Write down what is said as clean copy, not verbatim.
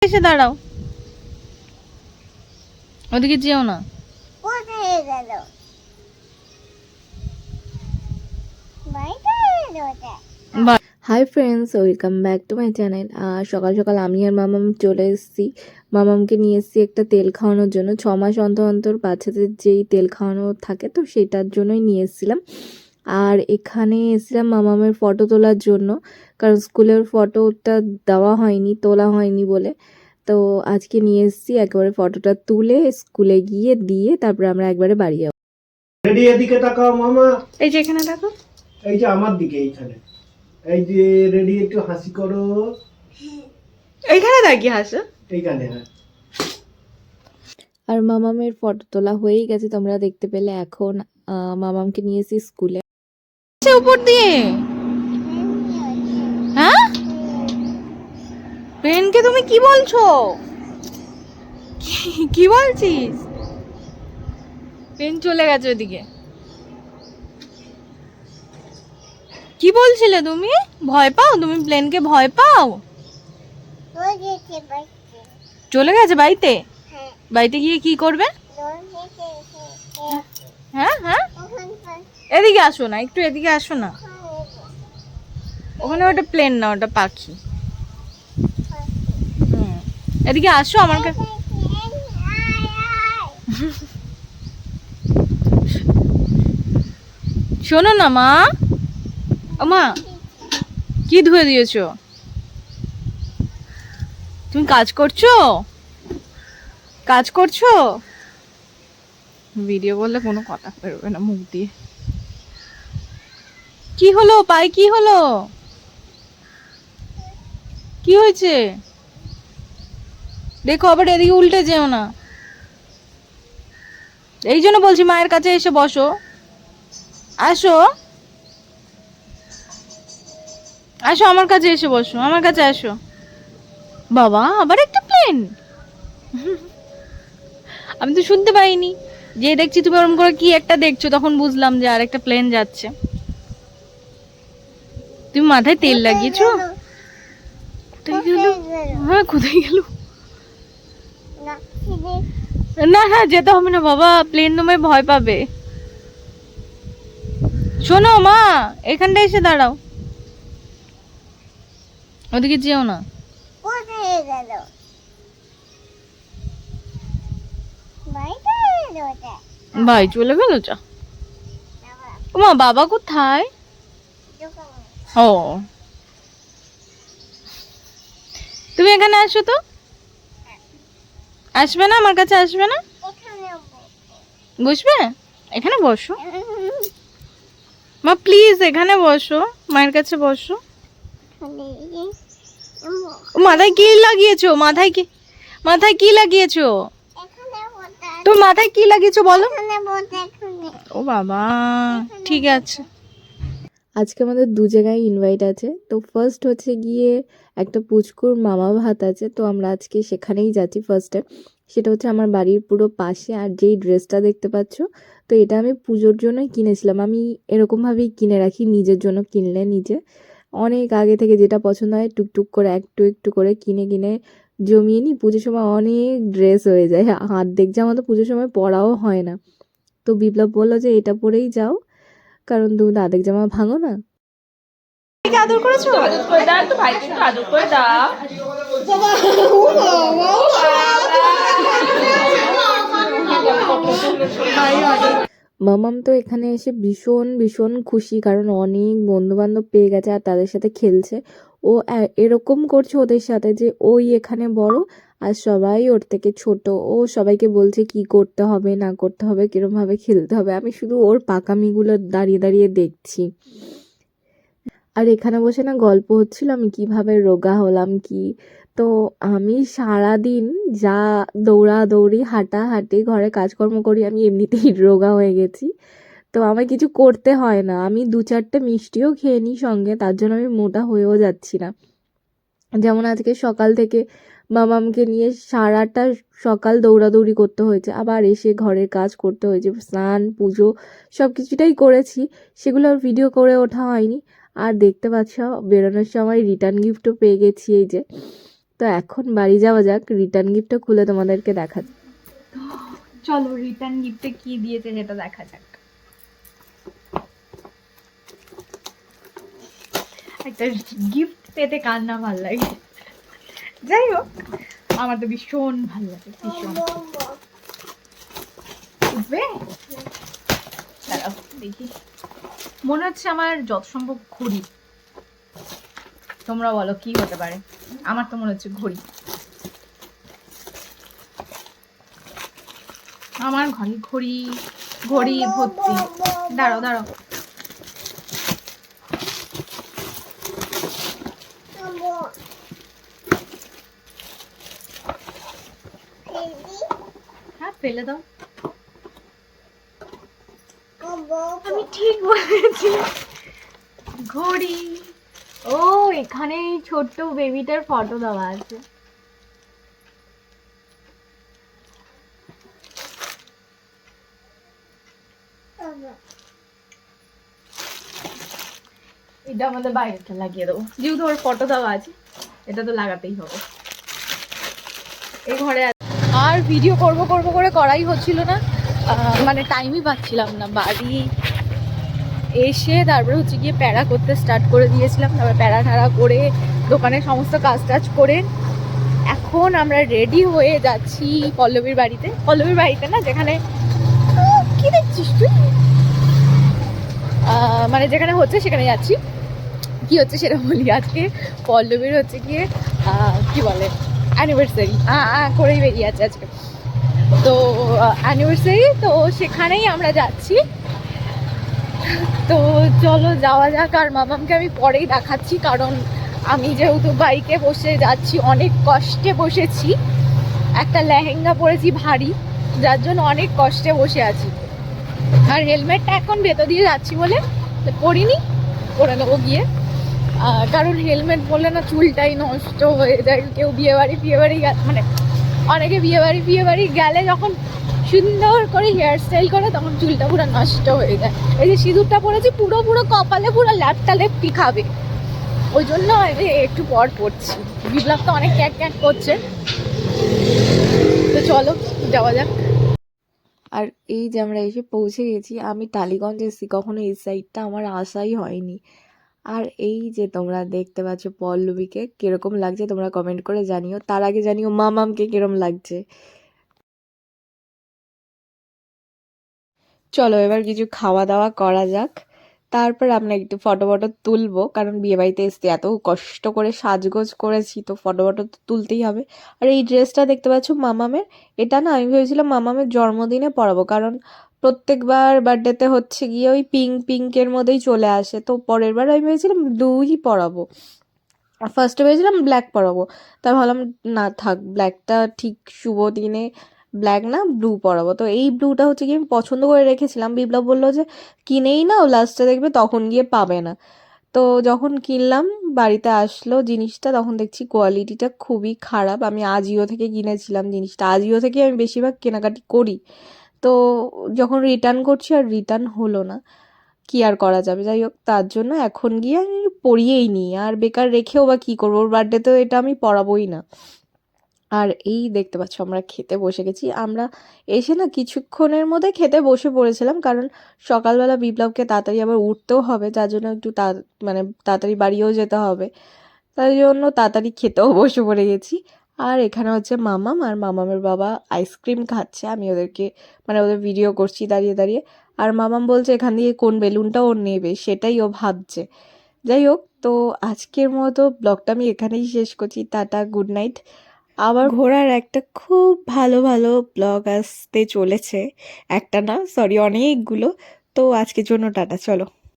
এসে দাঁড়াও, ওদিকে যেও না। Hi friends, welcome back to my channel. সকাল সকাল আমি আর মামাম চলে এসেছি। মামামকে নিয়ে এসেছি একটা তেল খাওয়ানোর জন্য। 6 মাস অন্তর অন্তর বাচ্চাদের যেই তেল খাওয়ানো থাকে, তো সেটার জন্যই নিয়ে এসেছিলাম। আর এখানে এসেছিলাম মামামের ফটো তোলার জন্য, কারণ স্কুলের ফটোটা দেওয়া হয়নি, তোলা হয়নি বলে। তো আজকে নিয়ে এসেছি, একেবারে ফটোটা তুলে স্কুলে গিয়ে দিয়ে তারপরে আমরা একবারে বাড়ি যাবো। রেডি, এদিকে তাকাও মামা। এই যে এখানে দেখো, এই যে আমার দিকে, এইখানে। এই যে রেডি, একটু হাসি করো। এইখানে তাকিয়ে হাসো। এইখানে, হ্যাঁ। আর মামামের ফটো তোলা হয়েই গেছে, তোমরা দেখতে পেলে। এখন মামামকে নিয়ে এসেছি স্কুলে। উপর দিয়ে, হ্যাঁ পেনকে তুমি কি বলছো? কি বলছিস? পেন চলে গেছে ওদিকে। কি বলছিলে তুমি? ভয় পাও তুমি? প্লেনকে ভয় পাও? চলে গেছে বাড়িতে? বাড়িতে গিয়ে কি করবে? হ্যাঁ হ্যাঁ, এদিকে আসো না, একটু এদিকে আসো না। ওখানে ওটা প্লেন না, ওটা পাখি। এদিকে আসো আমার কাছে। শোনো না মা, ও মা, কি ধুয়ে দিয়েছো? তুমি কাজ করছো? কাজ করছো? ভিডিও করলে কোনো কথা বেরোবে না মুখ দিয়ে। কি হলো পায়ে? কি হলো? কি হয়েছে? দেখো আবার এদিকে উল্টে যেও না। এই জন্য বলছি মায়ের কাছে এসে বসো। আসো আসো, আমার কাছে এসে বসো, আমার কাছে আসো। বাবা, আবার একটা প্লেন! আমি তো শুনতে পাইনি। যে দেখছি তুমি ওরকম করে কি একটা দেখছো, তখন বুঝলাম যে আর একটা প্লেন যাচ্ছে। তুমি মাথায় তেল লাগিয়েছো? কোথায় গেল? হ্যাঁ, কোথায় গেল? না না, যেতে হবে না বাবা, প্লেন তোমায় ভয় পাবে। শোনো মা, এখানটা এসে দাঁড়াও, ওদিকে যেও না। ভাই চলে গেল? যা। মা, বাবা কোথায়? ও, তুমি এখানে আসো তো। আসবে না আমার কাছে? আসবে না? বসবে? এখানে বসো মা, প্লিজ এখানে বসো, মায়ের কাছে বসো। মাথায় কি লাগিয়েছো? মাথায় কি লাগিয়েছো? তো মাথায় কি লাগিয়েছো বলো? ও বাবা, ঠিক আছে। আজকে আমাদের 2 জায়গায় ইনভাইট আছে। তো ফার্স্ট হচ্ছে গিয়ে একটা পুচকুর মামা ভাত আছে, তো আমরা আজকে সেখানেই যাচ্ছি ফার্স্টে। সেটা হচ্ছে আমার বাড়ির পুরো পাশে। আর যেই ড্রেসটা দেখতে পাচ্ছ, তো এটা আমি পুজোর জন্যই কিনেছিলাম। আমি এরকমভাবেই কিনে রাখি, নিজের জন্য কিনলে নিজে অনেক আগে থেকে যেটা পছন্দ হয় টুকটুক করে একটু একটু করে কিনে কিনে জমিয়ে নিই। পুজোর সময় অনেক ড্রেস হয়ে যায়, অর্ধেক জামা তো পুজোর সময় পরাও হয় না। তো বিপ্লব বললো যে এটা পরেই যাও, কারণ তুমি তো অর্ধেক জামা ভাঙো না। আদর করেছো? আদর করে দাও তো, ভাইকে একটু আদর করে দাও। মামাম তো এখানে এসে ভীষণ ভীষণ খুশি, কারণ অনেক বন্ধু বান্ধব পেয়ে গেছে আর তাদের সাথে খেলছে। ও এরকম করছে ওদের সাথে যে ওই এখানে বড় আর সবাই ওর থেকে ছোট। ও সবাইকে বলছে কি করতে হবে না করতে হবে, কিরম ভাবে খেলতে হবে। আমি শুধু ওর পাকামিগুলো দাঁড়িয়ে দাঁড়িয়ে দেখছি। আর এখানে বসে না গল্প হচ্ছিল আমি কিভাবে রোগা হলাম কি। তো আমি সারাদিন যা দৌড়াদৌড়ি হাঁটাহাঁটি ঘরে কাজকর্ম করি, আমি এমনিতেই রোগা হয়ে গেছি। তো আমায় কিছু করতে হয় না, আমি 2-4টে মিষ্টিও খেয়ে নিই সঙ্গে, তার জন্য আমি মোটা হয়েও যাচ্ছি না। যেমন আজকে সকাল থেকে মামামকে নিয়ে সারাটা সকাল দৌড়াদৌড়ি করতে হয়েছে, আবার এসে ঘরের কাজ করতে হয়েছে, স্নান পুজো সব কিছুটাই করেছি। সেগুলো আর ভিডিও করে ওঠা হয়নি। আর দেখতে পাচ্ছ বেরোনোর সময় রিটার্ন গিফটও পেয়ে গেছি, এই যে। তো এখন বাড়ি যাওয়া যাক, রিটার্ন গিফটটা খুলে তোমাদেরকে দেখা যাক। চলো রিটার্ন গিফটে কি দিয়েছে সেটা দেখা যাক। একটা গিফট পেতে কার না ভাল লাগে, যাই হোক আমার তো ভীষণ ভালো লাগে, ভীষণ। উঠবে? দাঁড়াও দেখি, মনে হচ্ছে আমার যত সম্ভব ঘড়ি। তোমরা বলো কি হতে পারে, আমার তো মনে হচ্ছে ঘড়ি। আমার ঘরে ঘড়ি ঘড়ি ভর্তি। দাঁড়াও দাঁড়াও, হ্যাঁ ফেলে দাও। আমি ঠিক বলেছি, ঘড়ি। ও এখানে এই ছোট্ট বেবিটার ফটো দেওয়া আছে। এটা আমাদের বাইরেটা লাগিয়ে দেবো, যেহেতু ওর ফটো দেওয়া আছে এটা তো লাগাতেই হবে। এই ঘরে আর ভিডিও করব করব করে করাই হচ্ছিল না, মানে টাইমই পাচ্ছিলাম না। বাড়ি এসে তারপরে হচ্ছে গিয়ে প্যারা করতে স্টার্ট করে দিয়েছিলাম, তারপরে প্যারা ঠ্যারা করে দোকানের সমস্ত কাজ টাজ করে এখন আমরা রেডি হয়ে যাচ্ছি পল্লবীর বাড়িতে। পল্লবীর বাড়িতে না, যেখানে কি দেখছিস তুই, মানে যেখানে হচ্ছে সেখানে যাচ্ছি। কি হচ্ছে সেটা বলি, আজকে পল্লবীর হচ্ছে গিয়ে কি বলে অ্যানিভার্সারি করেই বেরিয়ে আছে আজকে, তো অ্যানিভার্সারি, তো সেখানেই আমরা যাচ্ছি। তো চলো যাওয়া যাক। আর মামামকে আমি পরেই দেখাচ্ছি, কারণ আমি যেহেতু বাইকে বসে যাচ্ছি, অনেক কষ্টে বসেছি, একটা লেহেঙ্গা পরেছি ভারী, যার জন্য অনেক কষ্টে বসে আছি। আর হেলমেটটা এখন ভেতর দিয়ে যাচ্ছি বলে পরিনি, পরে নেবো গিয়ে, কারণ হেলমেট পরলে না চুলটাই নষ্ট হয়ে যায়। কেউ বিয়েবাড়ি মানে অনেকে বিয়েবাড়ি গেলে যখন সুন্দর করে হেয়ার স্টাইল করে তখন চুলটা পুরো নষ্ট হয়ে যায়। এই যে সিঁদুরটা পরেছি পুরো কপালে পুরো ল্যাপটা লেপটি খাবে, ওই জন্য আমি একটু পর পড়ছি। বিপ্লব তো অনেক ক্যাক ক্যাক করছে, তো চলো যাওয়া যাক। আর এই যে আমরা এসে পৌঁছে গেছি, আমি টালিগঞ্জ এসেছি, কখনো এই সাইডটা আমার আসাই হয়নি। আর এই যে তোমরা দেখতে পাচ্ছ পল্লবীকে কিরকম লাগছে তোমরা কমেন্ট করে জানিও। তার আগে জানিও মামামকে কিরকম লাগছে। চলো এবার কিছু খাওয়া দাওয়া করা যাক, তারপর আমরা একটু ফটো তুলবো, কারণ বিয়েবাড়িতে এসছি, এত কষ্ট করে সাজগোজ করেছি, তো ফটো তো তুলতেই হবে। আর এই ড্রেসটা দেখতে পাচ্ছ মামামের, এটা না আমি ভেবেছিলাম মামামের জন্মদিনে পরাবো, কারণ প্রত্যেকবার বার্থডেতে হচ্ছে গিয়ে ওই পিঙ্কের মধ্যেই চলে আসে, তো পরের বার আমি ভেবেছিলাম ব্লুই পরাবো। ফার্স্টে ভেবেছিলাম ব্ল্যাক পরাবো, তাই ভাবলাম না থাক, ব্ল্যাকটা ঠিক শুভ দিনে ব্ল্যাক না ব্লু পরাবো। তো এই ব্লুটা হচ্ছে কি আমি পছন্দ করে রেখেছিলাম, বিপ্লব বললো যে কিনেই নাও, লাস্টে দেখবে তখন গিয়ে পাবে না। তো যখন কিনলাম বাড়িতে আসলো জিনিসটা, তখন দেখছি কোয়ালিটিটা খুবই খারাপ। আমি আজিও থেকে কিনেছিলাম জিনিসটা, আজিও থেকে আমি বেশিরভাগ কেনাকাটি করি, তো যখন রিটার্ন করছি আর রিটার্ন হলো না, কি আর করা যাবে। যাই হোক, তার জন্য এখন গিয়ে আমি পরিয়েই নিই, আর বেকার রেখেও বা কী করবো, ওর বার্থডেতেও এটা আমি পরাবোই না। আর এই দেখতে পাচ্ছ আমরা খেতে বসে গেছি। আমরা এসে না কিছুক্ষণের মধ্যে খেতে বসে পড়েছিলাম, কারণ সকালবেলা বিপ্লবকে তাড়াতাড়ি আবার উঠতেও হবে, যার জন্য একটু মানে তাড়াতাড়ি বাড়িও যেতে হবে, তাই জন্য তাড়াতাড়ি খেতেও বসে পড়ে গেছি। আর এখানে হচ্ছে মামাম আর মামামের বাবা আইসক্রিম খাচ্ছে, আমি ওদেরকে মানে ওদের ভিডিও করছি দাঁড়িয়ে দাঁড়িয়ে। আর মামাম বলছে এখান দিয়ে কোন বেলুনটা ও নেবে, সেটাই ও ভাবছে। যাই হোক, তো আজকের মতো ব্লগটা আমি এখানেই শেষ করছি। Tata, good night. আবার ঘোরার একটা খুব ভালো ভালো ব্লগ আসতে চলেছে, একটা না সরি অনেকগুলো। তো আজকের জন্য টাটা, চলো।